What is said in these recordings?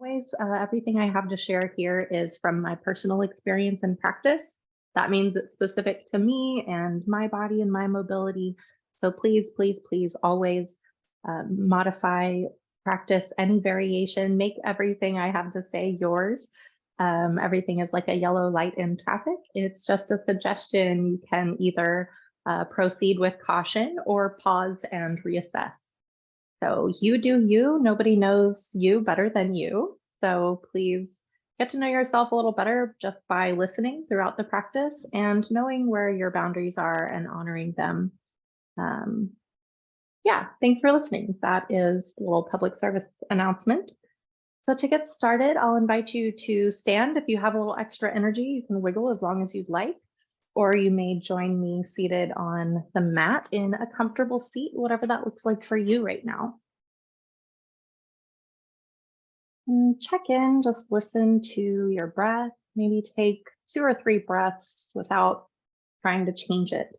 Always, everything I have to share here is from my personal experience and practice. That means it's specific to me and my body and my mobility. So please, please, please always modify, practice any variation, make everything I have to say yours. Everything is like a yellow light in traffic. It's just a suggestion. You can either proceed with caution or pause and reassess. So you do you, nobody knows you better than you. So please get to know yourself a little better just by listening throughout the practice and knowing where your boundaries are and honoring them. Yeah, thanks for listening. That is a little public service announcement. So to get started, I'll invite you to stand. If you have a little extra energy, you can wiggle as long as you'd like, or you may join me seated on the mat in a comfortable seat, whatever that looks like for you right now. And check in, just listen to your breath, maybe take 2 or 3 breaths without trying to change it.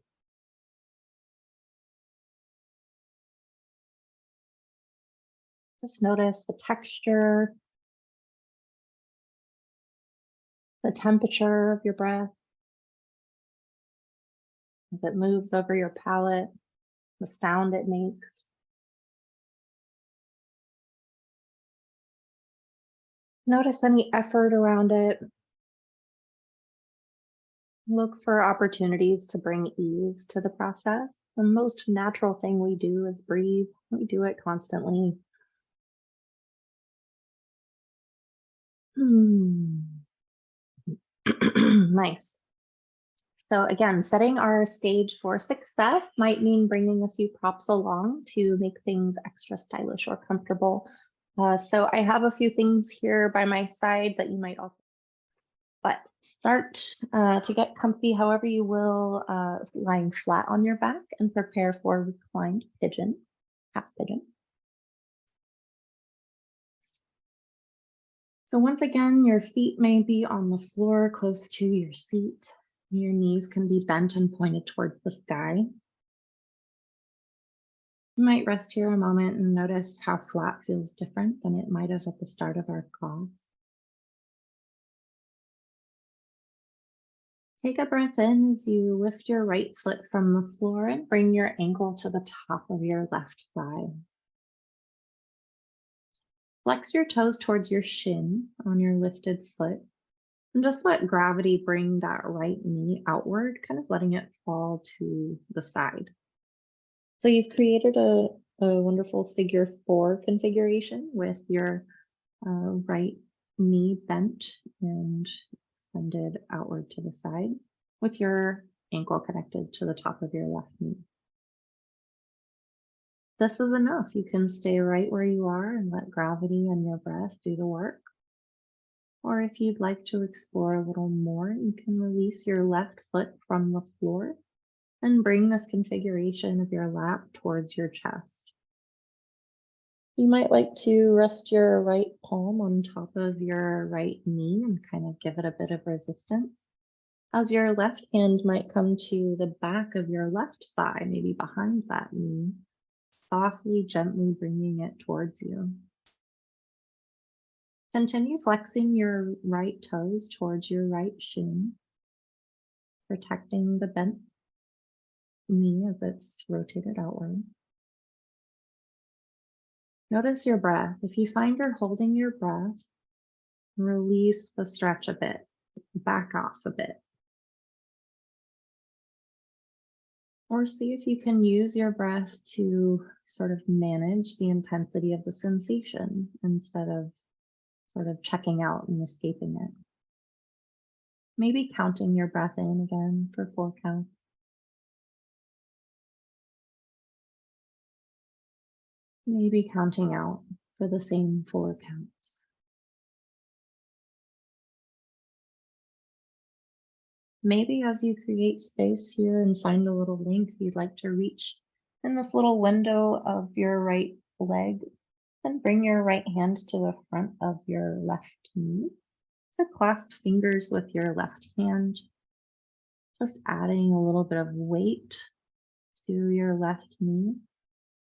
Just notice the texture, the temperature of your breath as it moves over your palate, the sound it makes. Notice any effort around it. Look for opportunities to bring ease to the process. The most natural thing we do is breathe. We do it constantly. Nice. So again, setting our stage for success might mean bringing a few props along to make things extra stylish or comfortable. So I have a few things here by my side that you might also, but start to get comfy however you will, lying flat on your back and prepare for reclined pigeon, half pigeon. So once again, your feet may be on the floor close to your seat. Your knees can be bent and pointed towards the sky. You might rest here a moment and notice how flat feels different than it might have at the start of our class. Take a breath in as you lift your right foot from the floor and bring your ankle to the top of your left thigh. Flex your toes towards your shin on your lifted foot. And just let gravity bring that right knee outward, kind of letting it fall to the side. So you've created a wonderful figure 4 configuration with your right knee bent and extended outward to the side with your ankle connected to the top of your left knee. This is enough. You can stay right where you are and let gravity and your breath do the work. Or if you'd like to explore a little more, you can release your left foot from the floor and bring this configuration of your lap towards your chest. You might like to rest your right palm on top of your right knee and kind of give it a bit of resistance, as your left hand might come to the back of your left thigh, maybe behind that knee, softly, gently bringing it towards you. Continue flexing your right toes towards your right shin, protecting the bent knee as it's rotated outward. Notice your breath. If you find you're holding your breath, release the stretch a bit, back off a bit. Or see if you can use your breath to sort of manage the intensity of the sensation instead of sort of checking out and escaping it. Maybe counting your breath in again for 4 counts. Maybe counting out for the same 4 counts. Maybe as you create space here and find a little length you'd like to reach in this little window of your right leg, then bring your right hand to the front of your left knee. So clasp fingers with your left hand, just adding a little bit of weight to your left knee,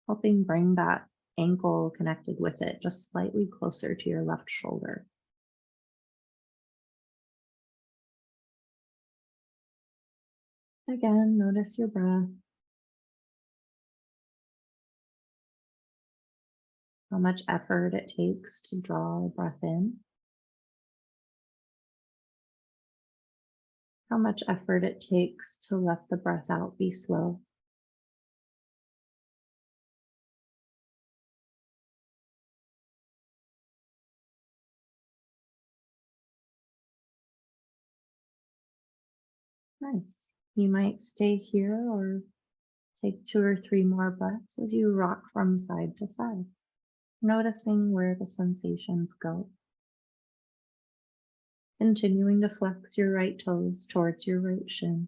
helping bring that ankle connected with it, just slightly closer to your left shoulder. Again, notice your breath, how much effort it takes to draw a breath in, how much effort it takes to let the breath out be slow. Nice. You might stay here or take 2 or 3 more breaths as you rock from side to side, noticing where the sensations go. Continuing to flex your right toes towards your right shin.